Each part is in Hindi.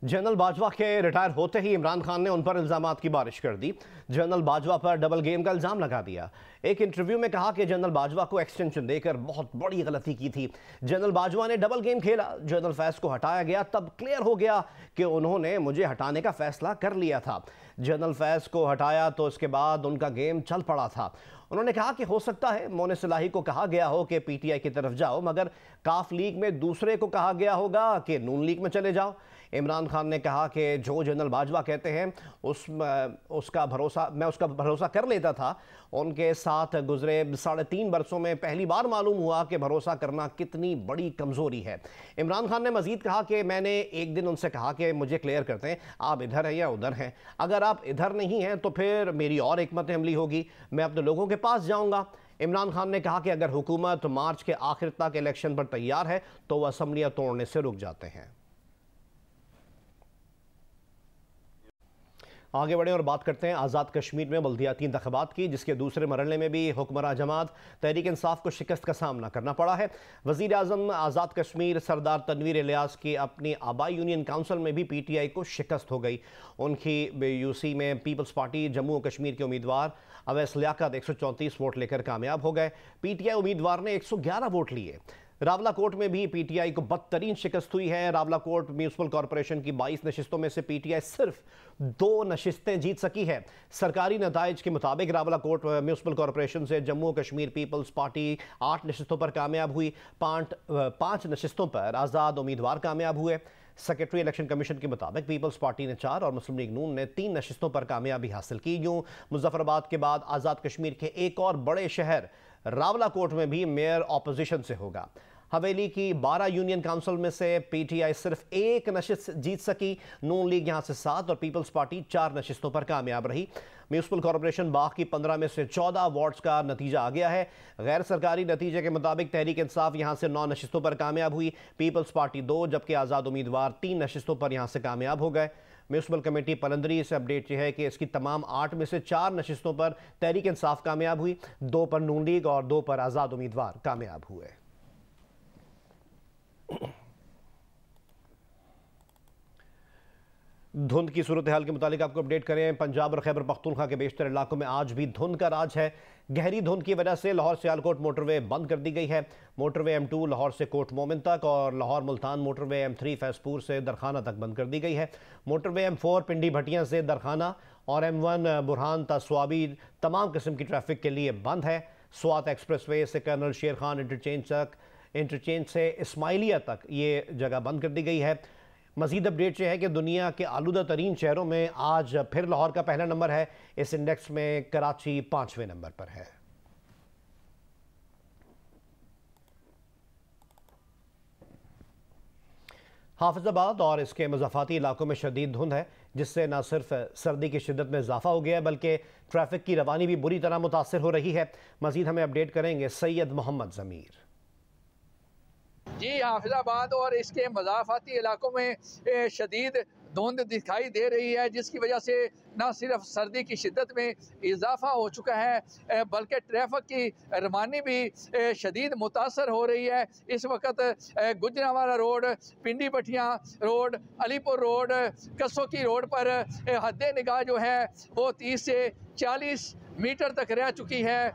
जनरल बाजवा के रिटायर होते ही इमरान खान ने उन पर इल्जामात की बारिश कर दी। जनरल बाजवा पर डबल गेम का इल्जाम लगा दिया। एक इंटरव्यू में कहा कि जनरल बाजवा को एक्सटेंशन देकर बहुत बड़ी गलती की थी। जनरल बाजवा ने डबल गेम खेला। जनरल फैज को हटाया गया, तब क्लियर हो गया कि उन्होंने मुझे हटाने का फैसला कर लिया था। जनरल फैज को हटाया तो उसके बाद उनका गेम चल पड़ा था। उन्होंने कहा कि हो सकता है मोने सिलाही को कहा गया हो कि पीटीआई की तरफ जाओ, मगर काफ लीग में दूसरे को कहा गया होगा कि नून लीग में चले जाओ। इमरान खान ने कहा कि जो जनरल बाजवा कहते हैं उसका भरोसा कर लेता था। उनके साथ गुजरे 3.5 बरसों में पहली बार मालूम हुआ कि भरोसा करना कितनी बड़ी कमज़ोरी है। इमरान खान ने मजीद कहा कि मैंने एक दिन उनसे कहा कि मुझे क्लियर करते हैं, आप इधर हैं या उधर हैं। अगर आप इधर नहीं हैं तो फिर मेरी और हिकमत अमली होगी, मैं अपने लोगों के पास जाऊंगा। इमरान खान ने कहा कि अगर हुकूमत मार्च के आखिर तक इलेक्शन पर तैयार है तो वह असम्बलियां तोड़ने से रुक जाते हैं। आगे बढ़े और बात करते हैं आज़ाद कश्मीर में बल्दियाती इंतखाबात की, जिसके दूसरे मरहले में भी हुक्मरान जमात तहरीक इंसाफ को शिकस्त का सामना करना पड़ा है। वज़ीर आज़म आज़ाद कश्मीर सरदार तनवीर इलियास की अपनी आबाई यूनियन काउंसिल में भी पीटीआई को शिकस्त हो गई। उनकी यूसी में पीपल्स पार्टी जम्मू और कश्मीर के उम्मीदवार अवैस लियाकत 134 वोट लेकर कामयाब हो गए। पीटीआई उम्मीदवार ने 111 वोट लिए। रावलाकोट में भी पीटीआई को बदतरीन शिकस्त हुई है। रावलाकोट म्यूनिसिपल कॉरपोरेशन की 22 नशिस्तों में से पीटीआई सिर्फ 2 नशिस्तें जीत सकी है। सरकारी नताइज के मुताबिक रावलाकोट म्यूनिसिपल कॉरपोरेशन से जम्मू कश्मीर पीपल्स पार्टी 8 नशिस्तों पर कामयाब हुई। 5 नशिस्तों पर आज़ाद उम्मीदवार कामयाब हुए। सेक्रेटरी इलेक्शन कमीशन के मुताबिक पीपल्स पार्टी ने 4 और मुस्लिम लीग नून ने 3 नशिस्तों पर कामयाबी हासिल की। यूं मुजफ्फराबाद के बाद आज़ाद कश्मीर के एक और बड़े शहर रावलाकोट में भी मेयर ऑपोजिशन से होगा। हवेली की 12 यूनियन काउंसिल में से पीटीआई सिर्फ 1 नशिस्त जीत सकी। नून लीग यहां से 7 और पीपल्स पार्टी 4 नशिस्तों पर कामयाब रही। म्यूनिसिपल कॉरपोरेशन बाग की 15 में से 14 वार्ड्स का नतीजा आ गया है। गैर सरकारी नतीजे के मुताबिक तहरीक इंसाफ यहां से 9 नशिस्तों पर कामयाब हुई, पीपल्स पार्टी 2, जबकि आज़ाद उम्मीदवार 3 नशिस्तों पर यहां से कामयाब हो गए। म्यूनिसिपल कमेटी पलंदरी से अपडेट यह है कि इसकी तमाम 8 में से 4 नशिस्तों पर तहरीक इंसाफ कामयाब हुई, 2 पर नून लीग और 2 पर आज़ाद उम्मीदवार कामयाब हुए। धुंध की सूरत हाल के मुतालिक आपको अपडेट करें। पंजाब और खैबर पख्तूनख्वा के बेशतर इलाकों में आज भी धुंध का राज है। गहरी धुंध की वजह से लाहौर सियालकोट मोटरवे बंद कर दी गई है। मोटरवे M2 लाहौर से कोट मोमिन तक और लाहौर मुल्तान मोटरवे M3 फैसपुर से दरखाना तक बंद कर दी गई है। मोटरवे M4 पिंडी भटियां से दरखाना और M1 बुरहान तस्वाबी तमाम किस्म की ट्रैफिक के लिए बंद है। स्वात एक्सप्रेसवे से कर्नल शेर खान इंटरचेंज से इस्माइलिया तक ये जगह बंद कर दी गई है। मजीद अपडेट यह है कि दुनिया के आलूदा तरीन शहरों में आज फिर लाहौर का पहला नंबर है। इस इंडेक्स में कराची 5वें नंबर पर है। हाफिजाबाद और इसके मुज़ाफ़ाती इलाकों में शदीद धुंध है, जिससे न सिर्फ सर्दी की शिद्दत में इजाफा हो गया है बल्कि ट्रैफिक की रवानी भी बुरी तरह मुतासर हो रही है। मजीद हमें अपडेट करेंगे सैयद मोहम्मद ज़मीर। जी, हाफिजाबाद और इसके मज़ाफ़ाती इलाकों में शदीद धुंध दिखाई दे रही है, जिसकी वजह से न सिर्फ सर्दी की शिद्दत में इजाफा हो चुका है बल्कि ट्रैफिक की रवानी भी शदीद मुतासर हो रही है। इस वक्त Gujranwala road, Pindi Bhattian road, Alipur road, Kasoki road पर हद निगाह जो है वो 30 से 40 मीटर तक रह चुकी है।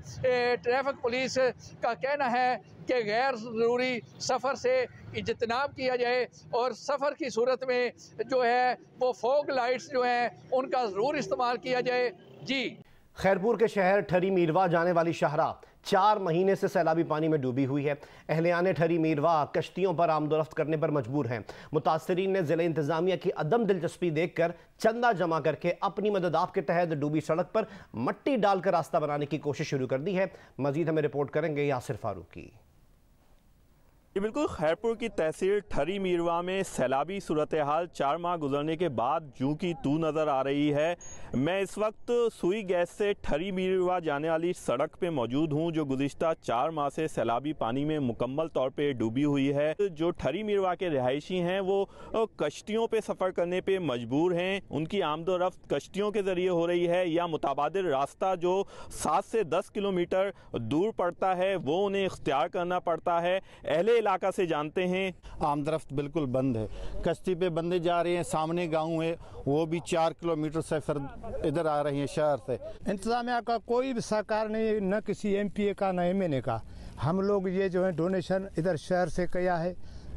ट्रैफिक पुलिस का कहना है कि गैर ज़रूरी सफ़र से इज्तनाब किया जाए और सफ़र की सूरत में जो है वो फॉग लाइट्स जो हैं उनका ज़रूर इस्तेमाल किया जाए। जी, खैरपुर के शहर ठरी मीरवा जाने वाली शाहराह 4 महीने से सैलाबी पानी में डूबी हुई है। अहलियान ठरी मीरवा कश्तियों पर आमदोरफ्त करने पर मजबूर हैं। मुतासरीन ने ज़िला इंतजामिया की अदम दिलचस्पी देखकर चंदा जमा करके अपनी मदद आपके तहत डूबी सड़क पर मट्टी डालकर रास्ता बनाने की कोशिश शुरू कर दी है। मजीद हमें रिपोर्ट करेंगे यासिर फारूकी। ये बिल्कुल खैरपुर की तहसील ठरी मीरवा में सैलाबी सूरत हाल 4 माह गुजरने के बाद जूं की तू नज़र आ रही है। मैं इस वक्त सुई गैस से ठरी मीरवा जाने वाली सड़क पे मौजूद हूं, जो गुज़िश्ता 4 माह से सैलाबी पानी में मुकम्मल तौर पे डूबी हुई है। जो ठरी मीरवा के रिहायशी हैं वो कश्तियों पे सफ़र करने पे मजबूर हैं। उनकी आमदोरफ्त कश्तियों के ज़रिए हो रही है या मुताबादिल रास्ता जो 7 से 10 किलोमीटर दूर पड़ता है वो उन्हें इख्तियार करना पड़ता है। अहले इलाका से जानते हैं। आमदरफ्त बिल्कुल बंद है, कश्ती पे बंदे जा रहे हैं, सामने गांव है वो भी 4 किलोमीटर से फिर इधर आ रही हैं शहर से। इंतजामिया का कोई भी सहकार नहीं, न किसी MPA का न MNA का। हम लोग ये जो है डोनेशन इधर शहर से किया है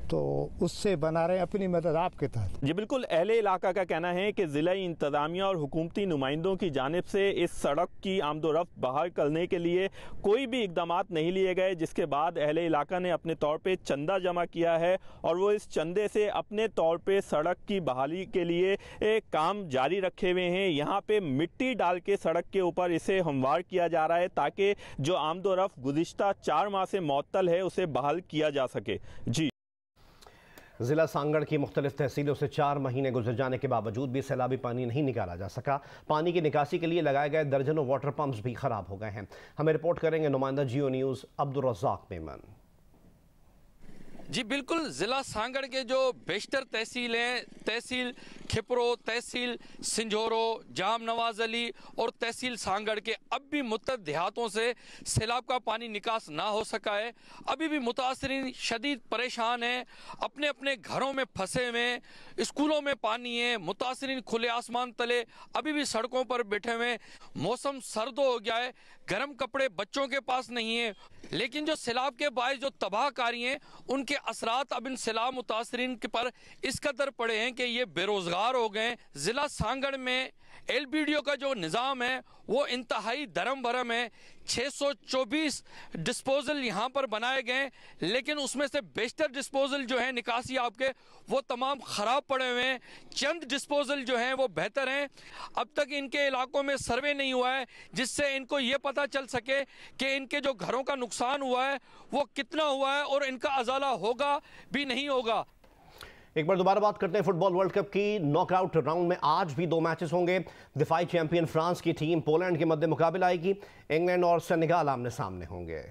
तो उससे बना रहे हैं अपनी मदद आपके तहत। जी बिल्कुल, अहले इलाका का कहना है कि ज़िला इंतज़ामिया और हुकूमती नुमाइंदों की जानिब से इस सड़क की आमदोरफ्त बहाल करने के लिए कोई भी इकदाम नहीं लिए गए, जिसके बाद अहले इलाका ने अपने तौर पे चंदा जमा किया है और वो इस चंदे से अपने तौर पे सड़क की बहाली के लिए काम जारी रखे हुए हैं। यहाँ पे मिट्टी डाल के सड़क के ऊपर इसे हमवार किया जा रहा है ताकि जो आमदोरफ्त गुज़िश्ता 4 माह से मुअत्तल है उसे बहाल किया जा सके। जी, जिला सांगड़ की मुख्तलिफ तहसीलों से 4 महीने गुजर जाने के बावजूद भी सैलाबी पानी नहीं निकाला जा सका। पानी की निकासी के लिए लगाए गए दर्जनों वाटर पंप्स भी खराब हो गए हैं। हमें रिपोर्ट करेंगे नुमाइंदा जियो न्यूज़ अब्दुल रज़ाक मेमन। जी बिल्कुल, ज़िला सांगड़ के जो बेशतर तहसील हैं, तहसील खिपरो, तहसील सिंझोरो, जाम नवाज अली और तहसील सांगड़ के अब भी मुतअद्दिद देहातों से सैलाब का पानी निकास ना हो सका है। अभी भी मुतासरीन शदीद परेशान हैं, अपने अपने घरों में फंसे हुए, स्कूलों में पानी है, मुतासरीन खुले आसमान तले अभी भी सड़कों पर बैठे हुए। मौसम सर्द हो गया है, गर्म कपड़े बच्चों के पास नहीं है, लेकिन जो सैलाब के बायस जो तबाहकारी हैं उनके असरात अब इन सैलाब मुतासरीन के पर इस कदर पड़े हैं कि ये बेरोजगार हो गए। जिला सांगड़ में LBDO का जो निज़ाम है वो इंतहाई धर्म भरम है। 624 डिस्पोजल यहाँ पर बनाए गए, लेकिन उसमें से बेशतर डिस्पोजल जो है निकासी आपके वो तमाम ख़राब पड़े हुए हैं। चंद डिस्पोजल जो हैं वो बेहतर हैं। अब तक इनके इलाकों में सर्वे नहीं हुआ है जिससे इनको ये पता चल सके कि इनके जो घरों का नुकसान हुआ है वो कितना हुआ है और इनका अजाला होगा भी नहीं होगा। एक बार दोबारा बात करते हैं फुटबॉल वर्ल्ड कप की। नॉकआउट राउंड में आज भी 2 मैचेस होंगे। दिफाई चैंपियन फ्रांस की टीम पोलैंड के मध्य मुकाबला आएगी। इंग्लैंड और सेनेगाल आमने सामने होंगे।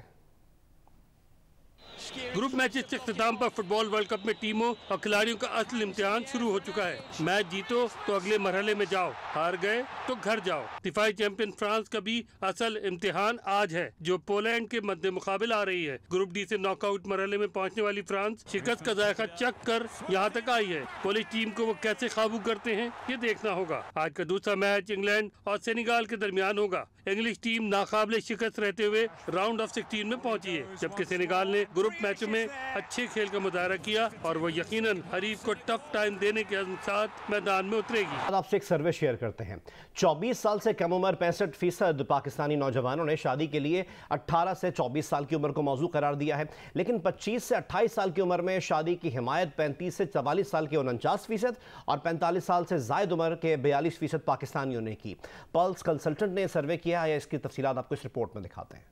ग्रुप मैचेस के इख्तिताम पर फुटबॉल वर्ल्ड कप में टीमों और खिलाड़ियों का असल इम्तिहान शुरू हो चुका है। मैच जीतो तो अगले मरहले में जाओ, हार गए तो घर जाओ। दिफाई चैंपियन फ्रांस का भी असल इम्तिहान आज है, जो पोलैंड के मध्य मुकाबला आ रही है। ग्रुप डी से नॉकआउट मरहले में पहुंचने वाली फ्रांस शिकस्त का जायका चख कर यहाँ तक आई है। पोलिश टीम को वो कैसे काबू करते हैं ये देखना होगा। आज का दूसरा मैच इंग्लैंड और सेनेगाल के दरमियान होगा। इंग्लिश टीम नाकाबिले शिकस्त रहते हुए राउंड ऑफ 16 में पहुंची है, जबकि सेनेगाल ने ग्रुप मैचों में अच्छे खेल का मुजाहरा किया और वो यकीनन हरीफ को टफ टाइम देने के साथ मैदान में उतरेगी। आपसे एक सर्वे शेयर करते हैं। 24 साल से कम उम्र 65% पाकिस्तानी नौजवानों ने शादी के लिए 18 से 24 साल की उम्र को मौजू करार दिया है, लेकिन 25 से 28 साल की उम्र में शादी की हिमायत 35 से 44 साल के 49% और 45 साल से जायद उम्र के 42% पाकिस्तानियों ने की। पल्स कंसल्टेंट ने सर्वे किया है, इसकी तफसीलात आपको इस रिपोर्ट में दिखाते हैं।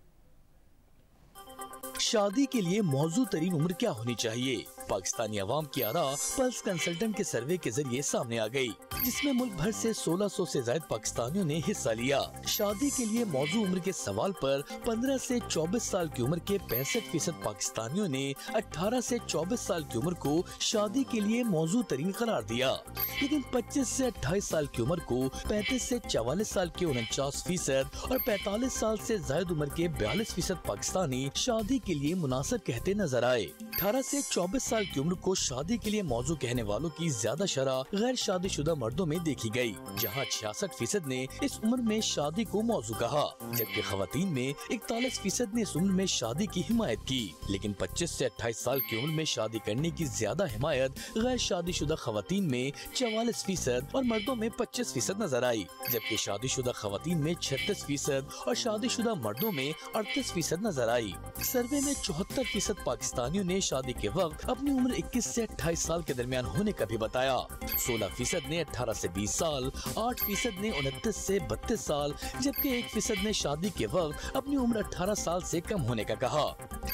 शादी के लिए मौजू तरीन उम्र क्या होनी चाहिए? पाकिस्तानी अवाम की आरा पल्स कंसल्टेंट के सर्वे के जरिए सामने आ गई, जिसमें मुल्क भर से 1600 से ज्यादा पाकिस्तानियों ने हिस्सा लिया। शादी के लिए मौजू उम्र के सवाल पर 15 से 24 साल की उम्र के 65% पाकिस्तानियों ने 18 से 24 साल की उम्र को शादी के लिए मौजू तरीन करार दिया, लेकिन 25 से 28 साल की उम्र को 35 से 44 साल के 49% और 45 साल से ज्यादा उम्र के 42% पाकिस्तानी शादी के लिए मुनासिब कहते नजर आए। 18 से 24 साल की उम्र को शादी के लिए मौजू कहने वालों की ज्यादा शरह गैर शादीशुदा मर्दों में देखी गई, जहां 66% ने इस उम्र में शादी को मौजू कहा, जबकि खवातीन में 41% ने इस उम्र में शादी की हिमायत की। लेकिन 25 से 28 साल की उम्र में शादी करने की ज्यादा हिमायत गैर शादीशुदा खवातीन में 44% और मर्दों में 25% नजर आई, जबकि शादीशुदा खवातीन में 36% और शादीशुदा मर्दों में 38% नजर आई। सर्वे में 74% पाकिस्तानियों ने शादी के वक्त अपनी उम्र 21 से 28 साल के दरमियान होने का भी बताया। 16% ने 18 से 20 साल, 8% ने 29 से 32 साल, जबकि 1% ने शादी के वक्त अपनी उम्र 18 साल से कम होने का कहा।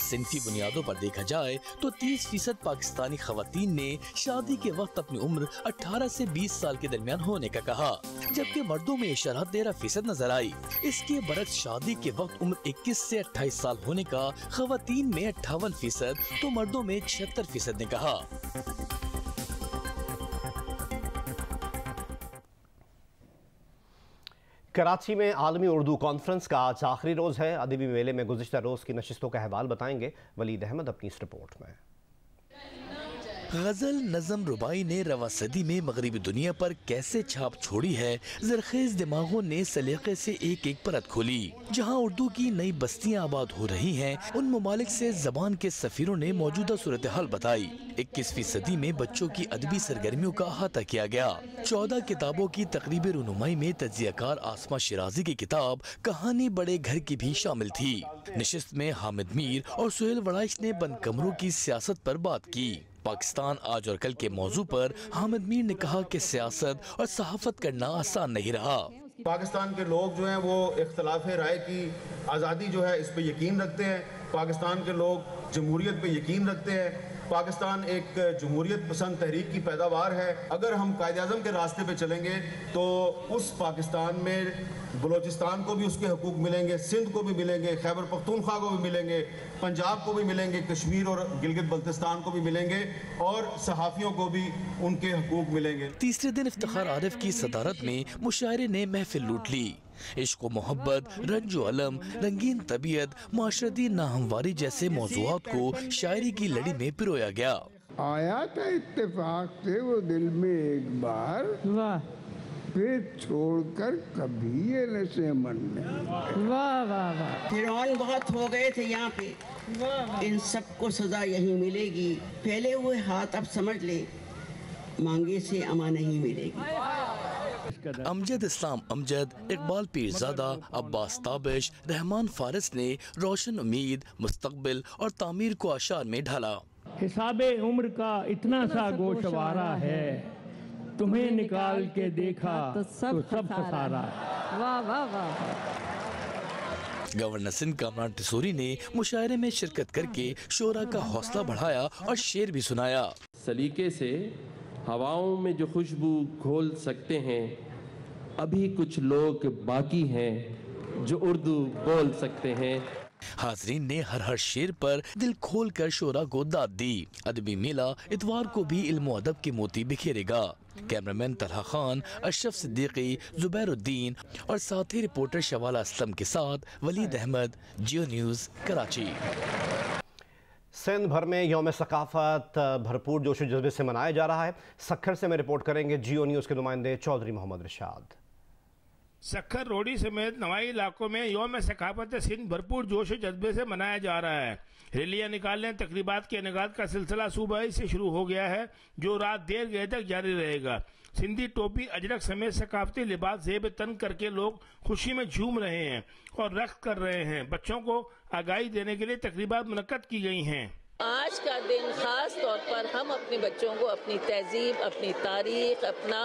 सिंफी बुनियादों पर देखा जाए तो 30% पाकिस्तानी खवातीन ने शादी के वक्त अपनी उम्र 18 से 20 साल के दरमियान होने का कहा, जबकि मर्दों में शरह 13% नजर आई। इसके बरक्स शादी के वक्त उम्र 21 से 28 साल होने का खवातीन में 58% तो मर्दों में 76% ने कहा। कराची में आलमी उर्दू कॉन्फ्रेंस का आज आखिरी रोज है। अदबी मेले में गुज़िश्ता रोज की नशिस्तों का अहवाल बताएंगे वलीद अहमद अपनी इस रिपोर्ट में। गजल नज़म रुबाई ने रवा सदी में मगरबी दुनिया पर कैसे छाप छोड़ी है, ज़रखेज़ दिमागों ने सलीके से एक एक परत खोली। जहां उर्दू की नई बस्तियां आबाद हो रही हैं, उन ममालिक से ज़बान के सफ़ीरों ने मौजूदा सूरत हाल बताई। 21वीं सदी में बच्चों की अदबी सरगर्मियों का अहाता किया गया। 14 किताबों की तकरीबी रुनुमाई में तज्ज़ियाकार आसमा शिराजी की किताब कहानी बड़े घर की भी शामिल थी। नशिस्त में हामिद मीर और सुहेल वड़ाइश ने बंद कमरों की सियासत पर बात की। पाकिस्तान आज और कल के मौजू पर हामिद मीर ने कहा कि सियासत और सहाफत करना आसान नहीं रहा। पाकिस्तान के लोग जो हैं वो इख्तलाफ राय की आज़ादी जो है इस पे यकीन रखते हैं। पाकिस्तान के लोग जमहूरियत पे यकीन रखते हैं। पाकिस्तान एक जमहूरियत पसंद तहरीक की पैदावार है। अगर हम कायद-ए-आज़म के रास्ते पे चलेंगे तो उस पाकिस्तान में बलोचिस्तान को भी उसके हकूक मिलेंगे, सिंध को भी मिलेंगे, खैबर पख्तूनख्वा को भी मिलेंगे, पंजाब को भी मिलेंगे, कश्मीर और गिलगित बल्तिस्तान को भी मिलेंगे और सहाफ़ियों को भी उनके हकूक मिलेंगे। तीसरे दिन इफ्तिखार आरिफ की सदारत में मुशायरे ने महफिल लूट ली। इश्क व मोहब्बत, रंजो अलम, रंगीन तबीयत, माशरती नाहमवारी जैसे मौज़ूआत को शायरी की लड़ी में पिरोया गया। आया था इत्तेफाक से वो दिल में एक बार, फिर छोड़कर कभी ये नशे मन में। वाह वाह वाह। फिरौन बहुत हो गए थे यहाँ पे, इन सबको सजा यही मिलेगी। फैले हुए हाथ अब समझ ले, मांगे से अमा नहीं मिलेगी। अमजद इस्लाम अमजद, इकबाल पीरजादा, अब्बास ताबिश, रहमान फारिस ने रोशन उम्मीद, मुस्तकबिल और तामीर को अशार में ढाला। हिसाबे उम्र का इतना सा गोशवारा है, तुम्हें निकाल के देखा तो सब खसारा। वाह वाह वाह। गवर्नर सिंध कामरान टिसोरी ने मुशायरे में शिरकत करके शोरा का हौसला बढ़ाया और शेर भी सुनाया। सलीके से हवाओं में जो खुशबू घोल सकते हैं, अभी कुछ लोग बाकी हैं जो उर्दू बोल सकते हैं। हाजरीन ने हर शेर पर दिल खोल कर शोरा को दाद दी। अदबी मेला इतवार को भी इल्म अदब के मोती बिखेरेगा। कैमरामैन तलहा खान, अशरफ सिद्दीकी, जुबैरुद्दीन और साथी रिपोर्टर शवाला असलम के साथ वलीद अहमद, जियो न्यूज़, कराची। सिंध भर में यौम सकाफत भरपूर जोश जज्बे से मनाया जा रहा है। सखर से में रिपोर्ट करेंगे जियो न्यूज़ के नुमाइंदे चौधरी मोहम्मद रिशाद। सखर, रोडी समेत नवाई इलाकों में यौम सकाफत सिंध भरपूर जोश जज्बे से मनाया जा रहा है। रैलियां निकालने, तकरीबात के इनेकाद का सिलसिला सुबह से शुरू हो गया है, जो रात देर गए तक जारी रहेगा। सिंधी टोपी, अजरक समेत सकाफती लिबास ज़ेब तन करके लोग खुशी में झूम रहे हैं और रक्स कर रहे हैं। बच्चों को आगाही देने के लिए तकरीबात मुनक्कद की गई हैं। आज का दिन खास तौर पर हम अपने बच्चों को अपनी तहजीब, अपनी तारीख, अपना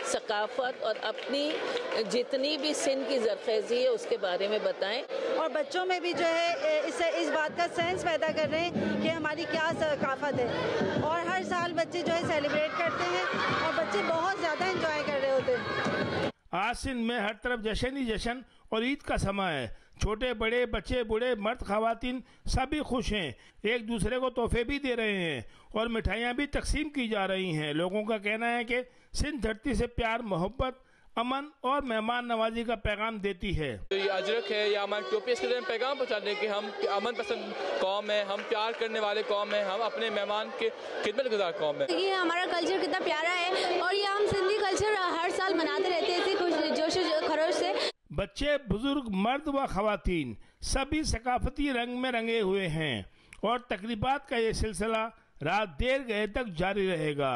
सकाफत और अपनी जितनी भी सिंध की ज़रखेज़ी है उसके बारे में बताएं। और बच्चों में भी जो है इस बात का सेंस पैदा कर रहे हैं कि हमारी क्या सकाफत है। और हर साल बच्चे जो है सेलिब्रेट करते हैं और बच्चे बहुत ज़्यादा एंजॉय कर रहे होते हैं। आज सिंध में हर तरफ जश्न ही जश्न और ईद का समय है। छोटे बड़े, बच्चे बूढ़े, मर्द खवातीन सभी खुश हैं, एक दूसरे को तोहफे भी दे रहे हैं और मिठाइयाँ भी तकसीम की जा रही हैं। लोगों का कहना है कि सिंध धरती से प्यार, मोहब्बत, अमन और मेहमान नवाजी का पैगाम देती है। ये अजरक है या हमारे टोपी, इसके लिए पैगाम पहुँचाने कि हम अमन पसंद कौम है, हम प्यार करने वाले कौम है, हम अपने मेहमान के खिदमत गुजार कौम है। ये हमारा कल्चर कितना प्यारा है और ये हम सिंधी कल्चर हर साल मनाते रहते हैं इसी जोश खरोश से। बच्चे, बुजुर्ग, मर्द व खवातीन सभी सकाफती रंग में रंगे हुए हैं और तकरीबात का ये सिलसिला रात देर गए तक जारी रहेगा।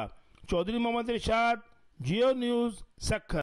चौधरी मोहम्मद रिशाद, जियो न्यूज़, सखर।